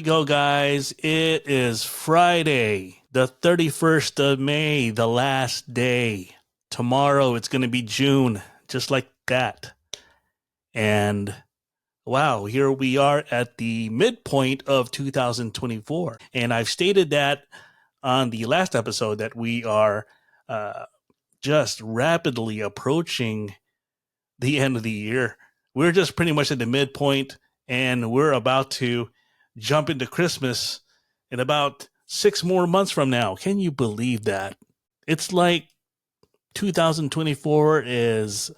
go, guys. It is Friday, the 31st of May, the last day. Tomorrow, it's going to be June, just like that. And wow, here we are at the midpoint of 2024. And I've stated that on the last episode that we are just rapidly approaching the end of the year. We're just pretty much at the midpoint, and we're about to jump into Christmas in about 6 more months from now. Can you believe that? It's like 2024 is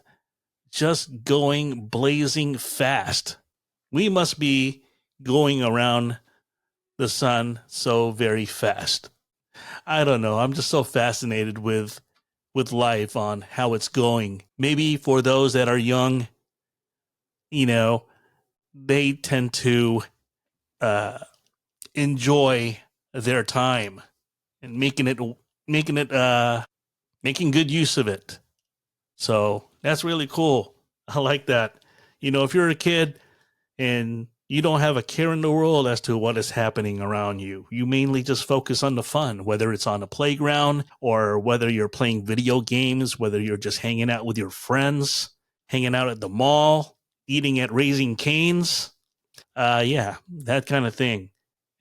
just going blazing fast. We must be going around the sun so very fast. I don't know. I'm just so fascinated with life on how it's going. Maybe for those that are young, they tend to enjoy their time and making good use of it. So that's really cool. I like that. If you're a kid and you don't have a care in the world as to what is happening around you, you mainly just focus on the fun, whether it's on the playground or whether you're playing video games, whether you're just hanging out with your friends, hanging out at the mall, eating at Raising Cane's. That kind of thing.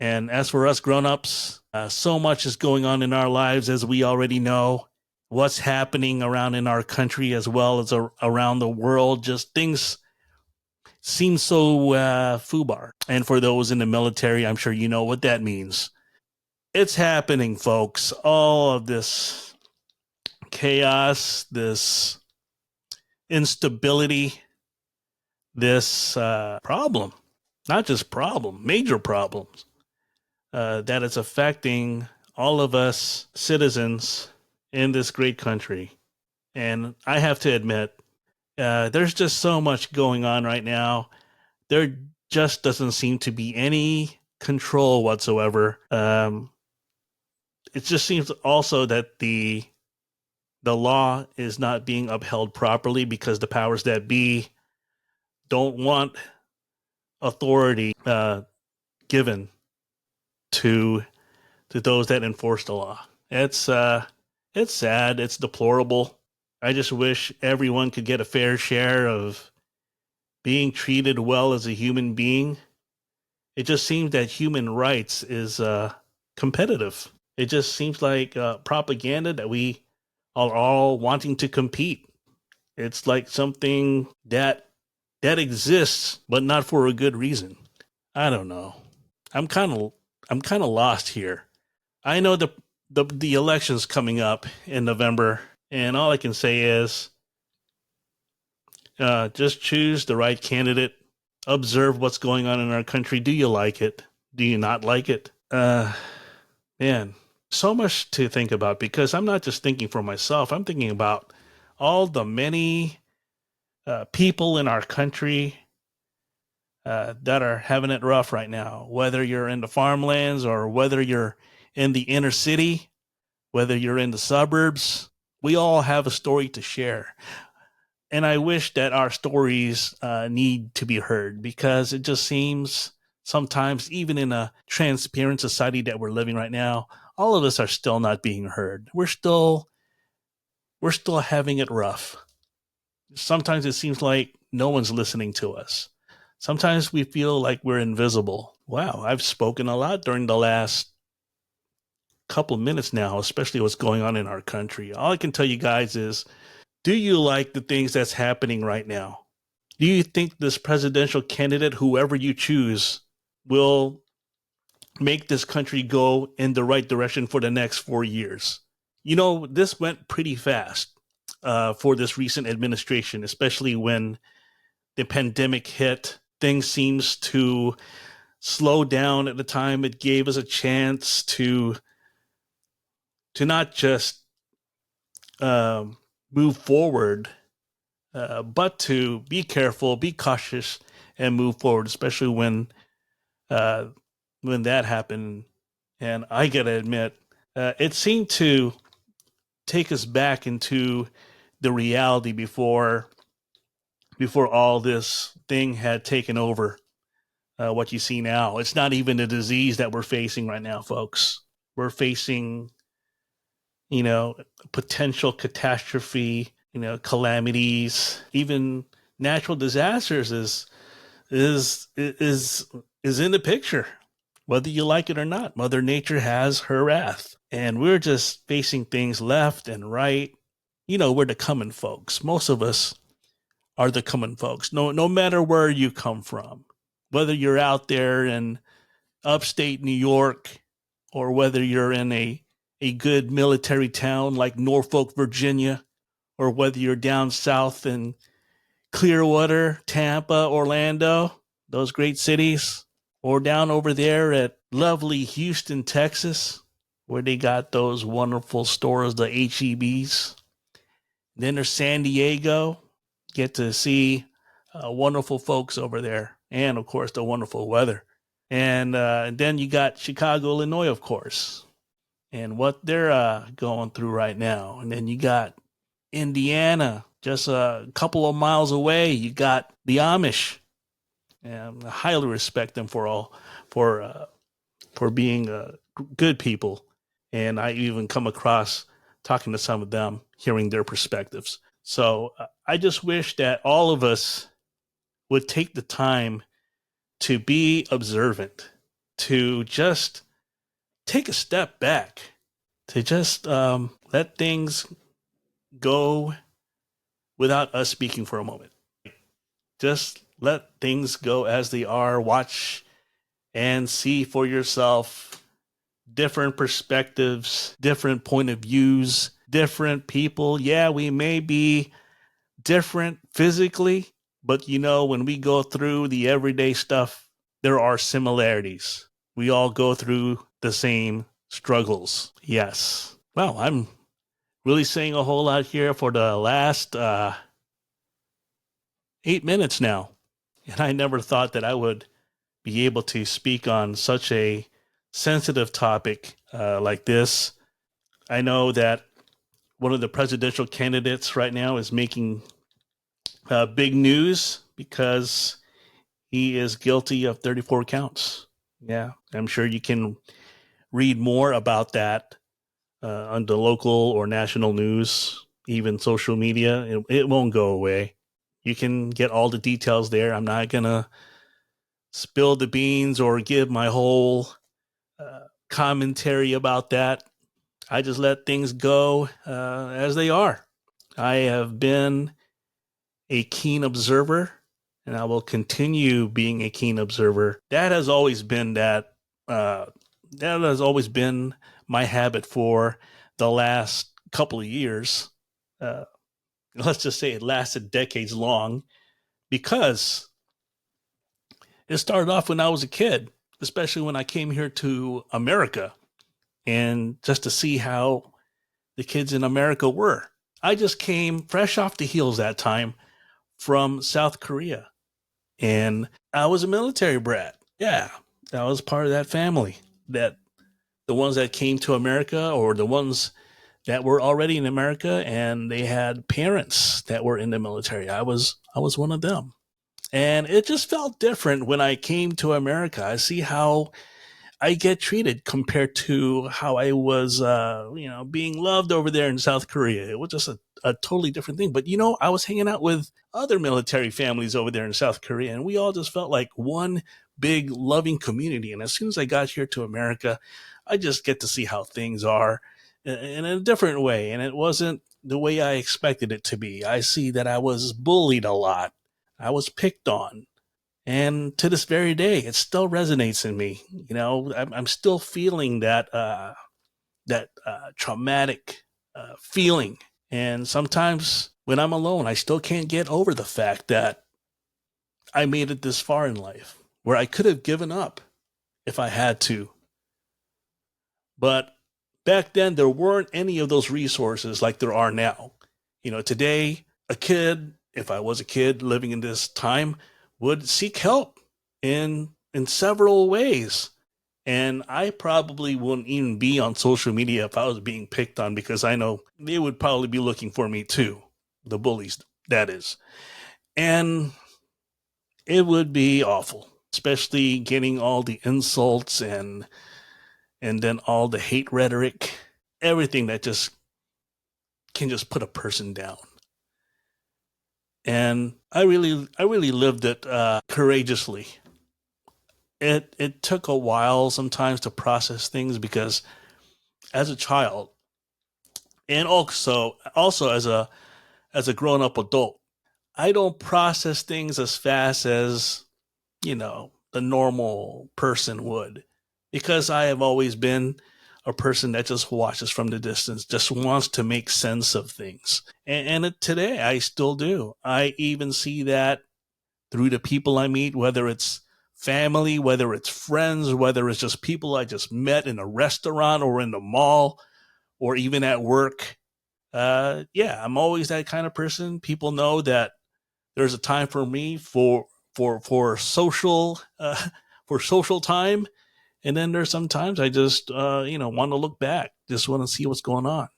And as for us grown-ups, so much is going on in our lives, as we already know. What's happening around in our country as well as around the world. Just things seem so foobar. And for those in the military, I'm sure you know what that means. It's happening, folks. All of this chaos, this instability, this problem, not just problem, major problems that is affecting all of us citizens in this great country. And I have to admit, there's just so much going on right now. There just doesn't seem to be any control whatsoever. It just seems also that the law is not being upheld properly because the powers that be don't want authority given to those that enforce the law. It's sad. It's deplorable. I just wish everyone could get a fair share of being treated well as a human being. It just seems that human rights is competitive. It just seems like propaganda that we are all wanting to compete. It's like something that exists, but not for a good reason. I don't know. I'm kind of lost here. I know the election's coming up in November, and all I can say is just choose the right candidate. Observe what's going on in our country. Do you like it? Do you not like it? Man, so much to think about, because I'm not just thinking for myself. I'm thinking about all the many people in our country that are having it rough right now, whether you're in the farmlands or whether you're in the inner city, whether you're in the suburbs. We all have a story to share. And I wish that our stories need to be heard, because it just seems sometimes, even in a transparent society that we're living right now, all of us are still not being heard. We're still having it rough. Sometimes it seems like no one's listening to us. Sometimes we feel like we're invisible. Wow, I've spoken a lot during the last couple minutes now, especially what's going on in our country. All I can tell you guys is, do you like the things that's happening right now? Do you think this presidential candidate, whoever you choose, will make this country go in the right direction for the next 4 years? This went pretty fast for this recent administration, especially when the pandemic hit. Things seems to slow down at the time. It gave us a chance to not just move forward, but to be careful, be cautious, and move forward, especially when that happened. And I gotta admit, it seemed to take us back into the reality before all this thing had taken over. what you see now. It's not even a disease that we're facing right now, folks. We're facing, potential catastrophe, calamities, even natural disasters is in the picture, whether you like it or not. Mother Nature has her wrath, and we're just facing things left and right. We're the common folks. Most of us are the common folks. No matter where you come from, whether you're out there in upstate New York or whether you're in a good military town like Norfolk, Virginia, or whether you're down south in Clearwater, Tampa, Orlando, those great cities, or down over there at lovely Houston, Texas, where they got those wonderful stores, the HEBs. Then there's San Diego. Get to see wonderful folks over there, and of course the wonderful weather. And then you got Chicago, Illinois, of course, and what they're going through right now. And then you got Indiana, just a couple of miles away. You got the Amish, and I highly respect them for being good people. And I even come across talking to some of them, hearing their perspectives. So I just wish that all of us would take the time to be observant, to just take a step back, to just let things go without us speaking for a moment. Just let things go as they are. Watch and see for yourself different perspectives, different point of views, different people. Yeah, we may be different physically, but when we go through the everyday stuff, there are similarities. We all go through the same struggles. Yes. Well, I'm really saying a whole lot here for the last 8 minutes now. And I never thought that I would be able to speak on such a sensitive topic like this. I know that one of the presidential candidates right now is making big news because he is guilty of 34 counts. Yeah, I'm sure you can read more about that on the local or national news, even social media. It won't go away. You can get all the details there. I'm not going to spill the beans or give my whole commentary about that. I just let things go as they are. I have been a keen observer, and I will continue being a keen observer. That has always been my habit for the last couple of years. Let's just say it lasted decades long, because it started off when I was a kid, especially when I came here to America, and just to see how the kids in America were. I just came fresh off the heels that time from South Korea, and I was a military brat. Yeah, I was part of that family, that the ones that came to America, or the ones that were already in America and they had parents that were in the military. I was one of them. And it just felt different when I came to America. I see how I get treated compared to how I was, being loved over there in South Korea. It was just a totally different thing. But, I was hanging out with other military families over there in South Korea, and we all just felt like one big loving community. And as soon as I got here to America, I just get to see how things are in a different way. And it wasn't the way I expected it to be. I see that I was bullied a lot. I was picked on. And to this very day, it still resonates in me. I'm still feeling that traumatic feeling. And sometimes when I'm alone, I still can't get over the fact that I made it this far in life, where I could have given up if I had to. But back then, there weren't any of those resources like there are now. Today, a kid, if I was a kid living in this time, would seek help in several ways. And I probably wouldn't even be on social media if I was being picked on, because I know they would probably be looking for me too. The bullies, that is. And it would be awful. especially getting all the insults and then all the hate rhetoric, everything that just can just put a person down. And I really lived it courageously. It took a while sometimes to process things because as a child, and also as a grown up adult, I don't process things as fast as the normal person would, because I have always been a person that just watches from the distance, just wants to make sense of things. And today I still do. I even see that through the people I meet, whether it's family, whether it's friends, whether it's just people I just met in a restaurant or in the mall or even at work. Yeah, I'm always that kind of person. People know that there's a time for me for social for social time, and then there's sometimes I just want to look back, just want to see what's going on.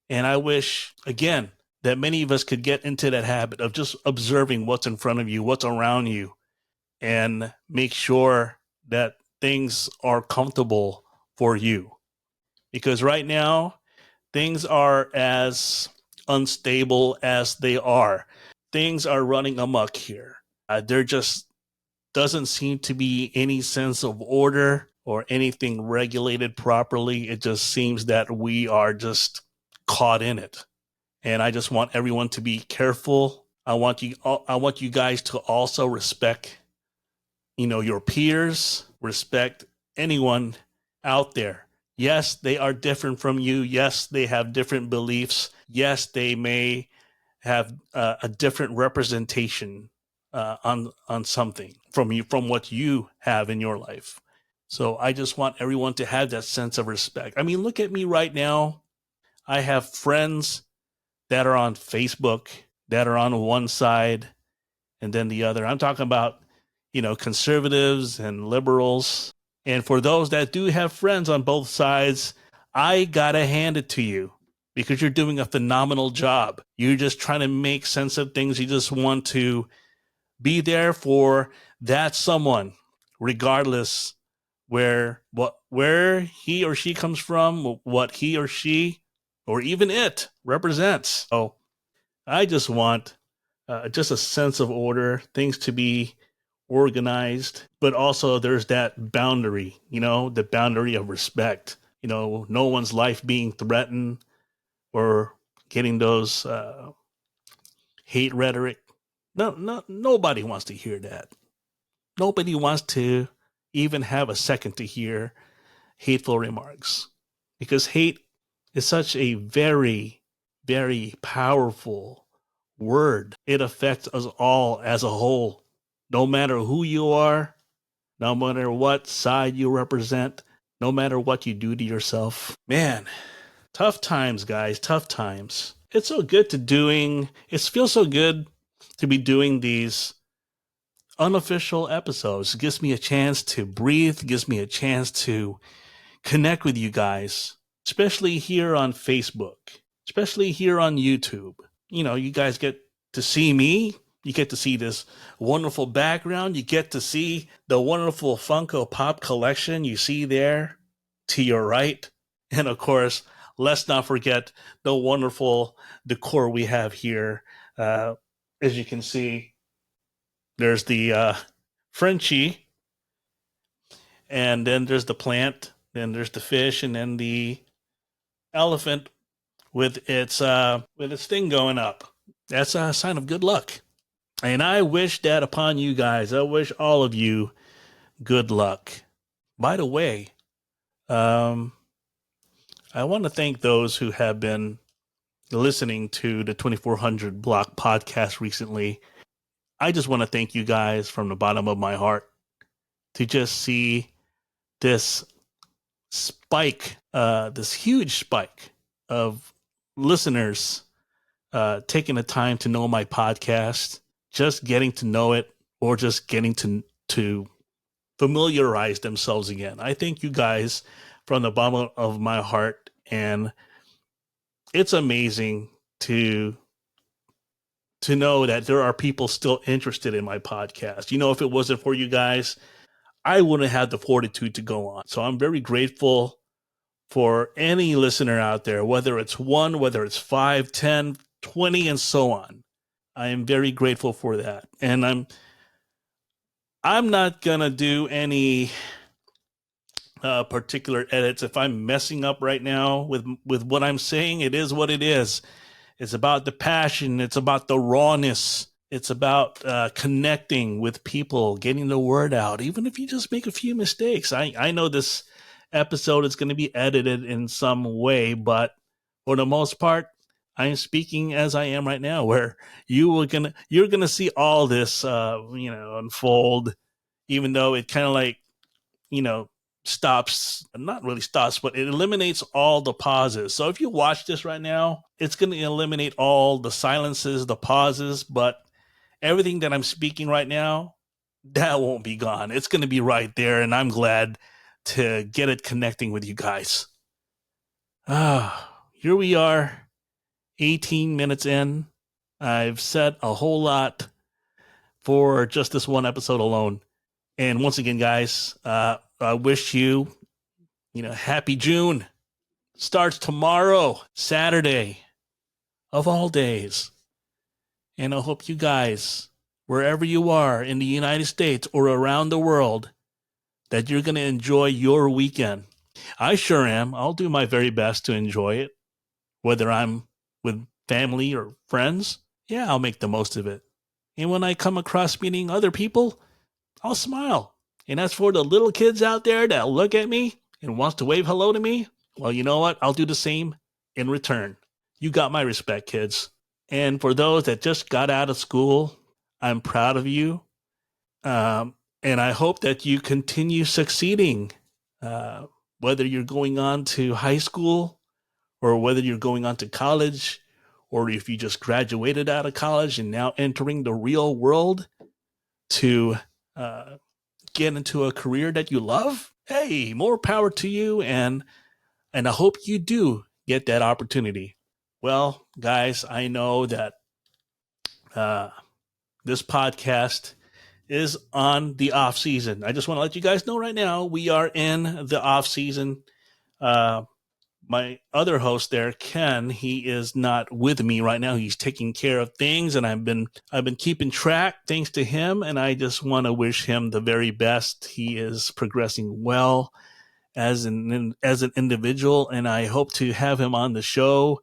And I wish again that many of us could get into that habit of just observing what's in front of you, what's around you, and make sure that things are comfortable for you. Because right now, things are as unstable as they are. Things are running amok here. There just doesn't seem to be any sense of order or anything regulated properly. It just seems that we are just caught in it. And I just want everyone to be careful. I want you guys to also respect, your peers, respect anyone out there. Yes, they are different from you. Yes, they have different beliefs. Yes, they may have a different representation on something from what you have in your life. So I just want everyone to have that sense of respect. I mean, look at me right now. I have friends that are on Facebook that are on one side and then the other. I'm talking about, conservatives and liberals. And for those that do have friends on both sides, I gotta hand it to you because you're doing a phenomenal job. You're just trying to make sense of things. You just want to be there for that someone, regardless where he or she comes from, what he or she or even it represents. So I just want just a sense of order, things to be organized, but also there's that boundary, the boundary of respect. No one's life being threatened or getting those hate rhetoric. No, nobody wants to hear that. Nobody wants to even have a second to hear hateful remarks, because hate is such a very, very powerful word. It affects us all as a whole, no matter who you are, no matter what side you represent, no matter what you do to yourself. Man, tough times, guys, tough times. It feels so good to be doing these unofficial episodes. It gives me a chance to breathe, gives me a chance to connect with you guys, especially here on Facebook, especially here on YouTube. You guys get to see me. You get to see this wonderful background. You get to see the wonderful Funko Pop collection you see there to your right. And of course, let's not forget the wonderful decor we have here. As you can see, there's the Frenchie, and then there's the plant, then there's the fish, and then the elephant with its thing going up. That's a sign of good luck. And I wish that upon you guys. I wish all of you good luck. By the way, I want to thank those who have been listening to the 2400 Block podcast recently. I just want to thank you guys from the bottom of my heart to just see this spike, this huge spike of listeners taking the time to know my podcast, just getting to know it, or just getting to familiarize themselves again. I thank you guys from the bottom of my heart, and it's amazing to know that there are people still interested in my podcast. If it wasn't for you guys, I wouldn't have the fortitude to go on. So I'm very grateful for any listener out there, whether it's 1, whether it's 5, 10, 20, and so on. I am very grateful for that. And I'm not going to do any particular edits. If I'm messing up right now with what I'm saying, it is what it is. It's about the passion. It's about the rawness. It's about connecting with people, getting the word out, even if you just make a few mistakes. I know this episode is going to be edited in some way, but for the most part, I'm speaking as I am right now, where you're gonna see all this unfold, even though it kind of like stops, not really stops, but it eliminates all the pauses. So if you watch this right now, it's going to eliminate all the silences, the pauses, but everything that I'm speaking right now, that won't be gone. It's going to be right there, and I'm glad to get it connecting with you guys. Here we are, 18 minutes in. I've said a whole lot for just this one episode alone. And once again, guys, I wish you, happy June. Starts tomorrow, Saturday, of all days. And I hope you guys, wherever you are in the United States or around the world, that you're going to enjoy your weekend. I sure am. I'll do my very best to enjoy it. Whether I'm with family or friends, yeah, I'll make the most of it. And when I come across meeting other people, I'll smile. And as for the little kids out there that look at me and wants to wave hello to me, well, you know what? I'll do the same in return. You got my respect, kids. And for those that just got out of school, I'm proud of you. And I hope that you continue succeeding, whether you're going on to high school or whether you're going on to college, or if you just graduated out of college and now entering the real world to get into a career that you love. Hey, more power to you, and I hope you do get that opportunity. Well, guys, I know that this podcast is on the off season. I just want to let you guys know right now we are in the off season. My other host there, Ken, he is not with me right now. He's taking care of things, and I've been keeping track thanks to him, and I just want to wish him the very best. He is progressing well as an individual, and I hope to have him on the show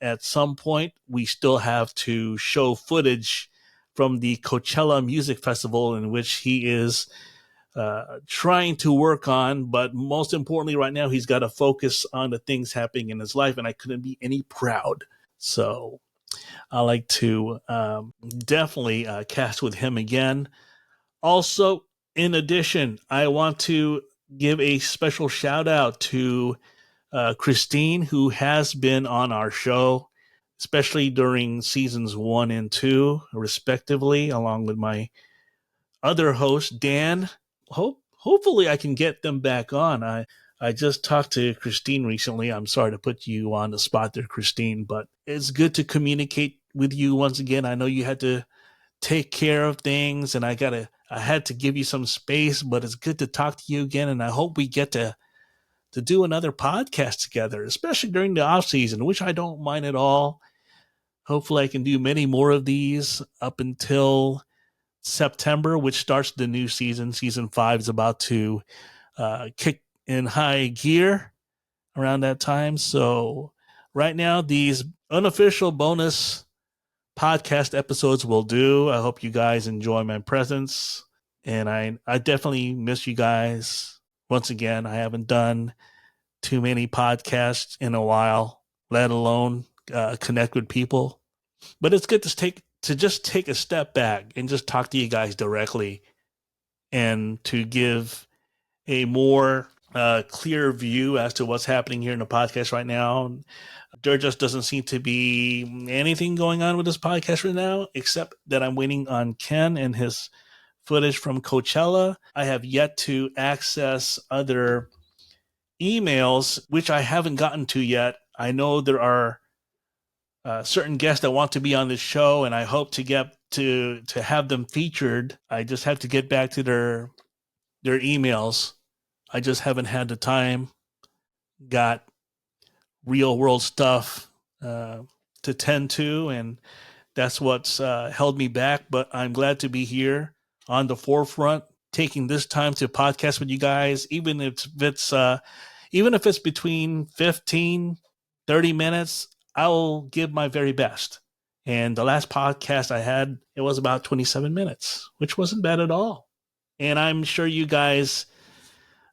at some point. We still have to show footage from the Coachella Music Festival, in which he is trying to work on, but most importantly right now, he's got to focus on the things happening in his life, and I couldn't be any proud. So I like to definitely cast with him again. Also, in addition, I want to give a special shout out to Christine, who has been on our show, especially during seasons 1 and 2, respectively, along with my other host, Dan. Hopefully I can get them back on. I just talked to Christine recently. I'm sorry to put you on the spot there, Christine, but it's good to communicate with you once again. I know you had to take care of things, and I had to give you some space, but it's good to talk to you again, and I hope we get to do another podcast together, especially during the off season, which I don't mind at all. Hopefully I can do many more of these up until September, which starts the new season. Season 5 is about to kick in high gear around that time. So right now, these unofficial bonus podcast episodes will do. I hope you guys enjoy my presence, and I definitely miss you guys. Once again, I haven't done too many podcasts in a while, let alone connect with people. But it's good to just take a step back and just talk to you guys directly, and to give a more clear view as to what's happening here in the podcast right now. There just doesn't seem to be anything going on with this podcast right now, except that I'm waiting on Ken and his footage from Coachella. I have yet to access other emails, which I haven't gotten to yet. I know there are certain guests that want to be on this show, and I hope to get to have them featured. I just have to get back to their their emails. I just haven't had the time. Got real world stuff to tend to, and that's what's held me back. But I'm glad to be here on the forefront, taking this time to podcast with you guys, even if it's between 15, 30 minutes. I'll give my very best. And the last podcast I had, it was about 27 minutes, which wasn't bad at all. And I'm sure you guys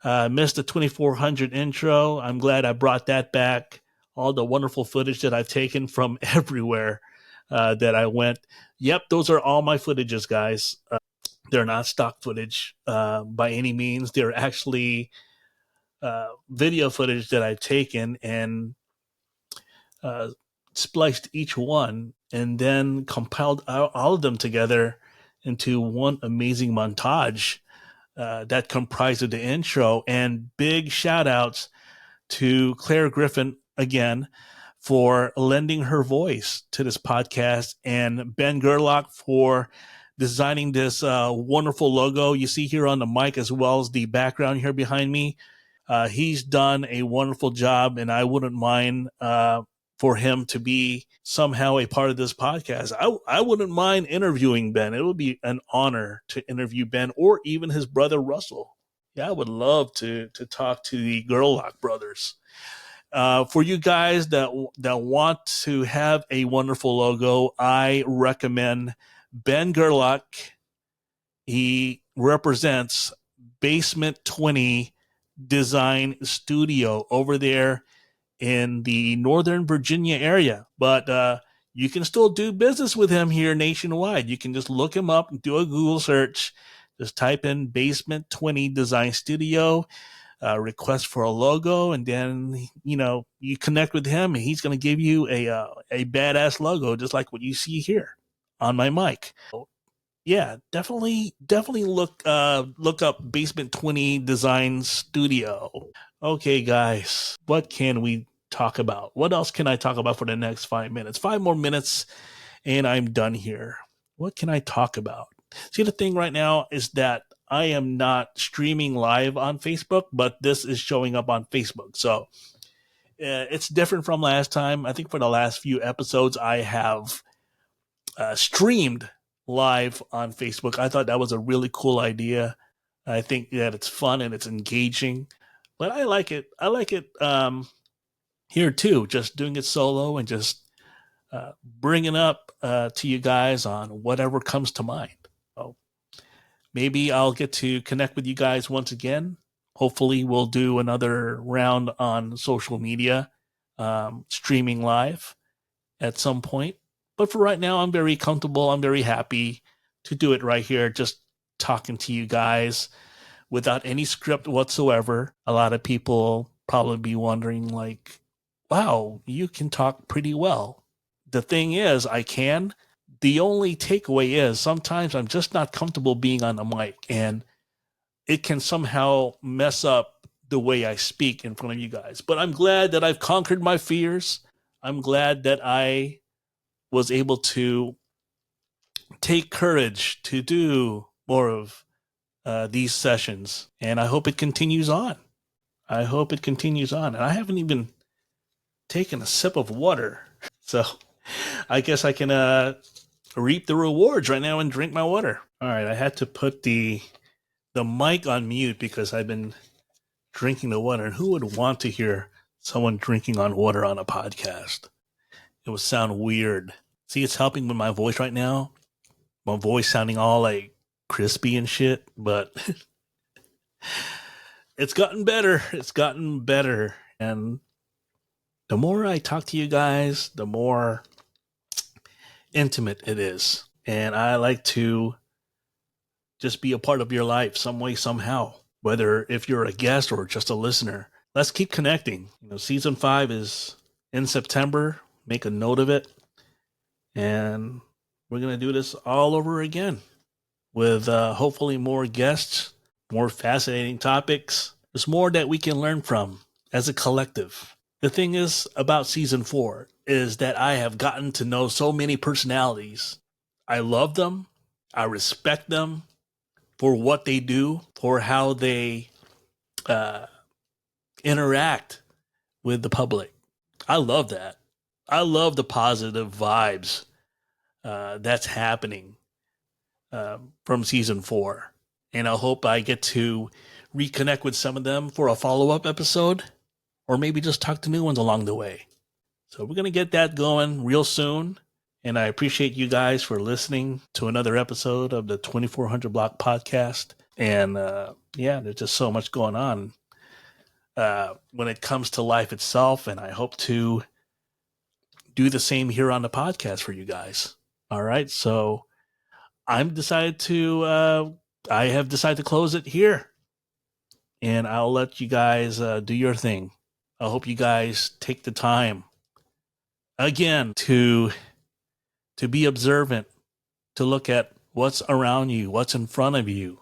missed the 2400 intro. I'm glad I brought that back. All the wonderful footage that I've taken from everywhere that I went. Yep, those are all my footages, guys. They're not stock footage by any means. They're actually video footage that I've taken and spliced each one and then compiled all of them together into one amazing montage that comprised the intro. And big shout outs to Claire Griffin again for lending her voice to this podcast, and Ben Gerlach for designing this wonderful logo you see here on the mic, as well as the background here behind me. He's done a wonderful job, and I wouldn't mind for him to be somehow a part of this podcast. I wouldn't mind interviewing Ben. It would be an honor to interview Ben, or even his brother Russell. Yeah, I would love to talk to the Gerlach brothers. For you guys that want to have a wonderful logo, I recommend Ben Gerlach. He represents Basement 20 Design Studio over there in the Northern Virginia area. But you can still do business with him here nationwide. You can just look him up and do a Google search. Just type in Basement 20 Design Studio, request for a logo, and then you connect with him, and he's going to give you a badass logo, just like what you see here on my mic. Yeah, definitely look up Basement 20 Design Studio. Okay, guys, what can we talk about? What else can I talk about for the next 5 minutes? 5 more minutes, and I'm done here. What can I talk about? See, the thing right now is that I am not streaming live on Facebook, but this is showing up on Facebook. So it's different from last time. I think for the last few episodes, I have streamed live on Facebook. I thought that was a really cool idea. I think that it's fun and it's engaging, but I like it. I like it here too, just doing it solo and just bringing up to you guys on whatever comes to mind. So maybe I'll get to connect with you guys once again. Hopefully we'll do another round on social media, streaming live at some point. But for right now, I'm very comfortable. I'm very happy to do it right here, just talking to you guys without any script whatsoever. A lot of people probably be wondering, like, wow, you can talk pretty well. The thing is, I can. The only takeaway is sometimes I'm just not comfortable being on the mic, and it can somehow mess up the way I speak in front of you guys. But I'm glad that I've conquered my fears. I'm glad that I was able to take courage to do more of these sessions, and I hope it continues on. And I haven't even taken a sip of water, so I guess I can reap the rewards right now and drink my water. All right, I had to put the mic on mute because I've been drinking the water, and who would want to hear someone drinking on water on a podcast? It would sound weird. See, it's helping with my voice right now. My voice sounding all like crispy and shit, but it's gotten better. And the more I talk to you guys, the more intimate it is. And I like to just be a part of your life some way, somehow, whether if you're a guest or just a listener. Let's keep connecting. Season 5 is in September. Make a note of it. And we're going to do this all over again with hopefully more guests, more fascinating topics. There's more that we can learn from as a collective. The thing is about season 4 is that I have gotten to know so many personalities. I love them. I respect them. for what they do, for how they interact with the public. I love that. I love the positive vibes that's happening from season 4. And I hope I get to reconnect with some of them for a follow-up episode, or maybe just talk to new ones along the way. So we're going to get that going real soon. And I appreciate you guys for listening to another episode of the 2400 Block Podcast. And there's just so much going on when it comes to life itself. And I hope to do the same here on the podcast for you guys. All right. So I have decided to close it here. And I'll let you guys do your thing. I hope you guys take the time again to be observant, to look at what's around you, what's in front of you.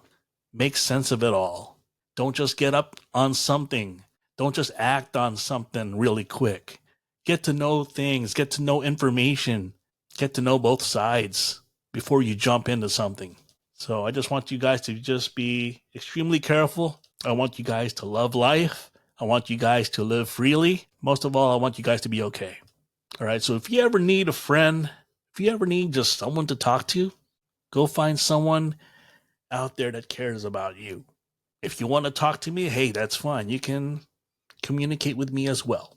Make sense of it all. Don't just get up on something. Don't just act on something really quick. Get to know things, get to know information, get to know both sides before you jump into something. So I just want you guys to just be extremely careful. I want you guys to love life. I want you guys to live freely. Most of all, I want you guys to be okay. All right, so if you ever need a friend, if you ever need just someone to talk to, go find someone out there that cares about you. If you want to talk to me, hey, that's fine. You can communicate with me as well.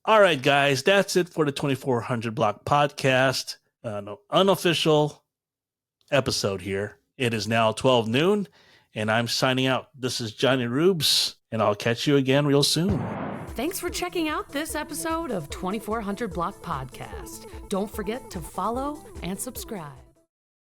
All right, guys, that's it for the 2400 Block Podcast. Unofficial episode here. It is now 12 noon, and I'm signing out. This is Jonnyroobs, and I'll catch you again real soon. Thanks for checking out this episode of 2400 Block Podcast. Don't forget to follow and subscribe.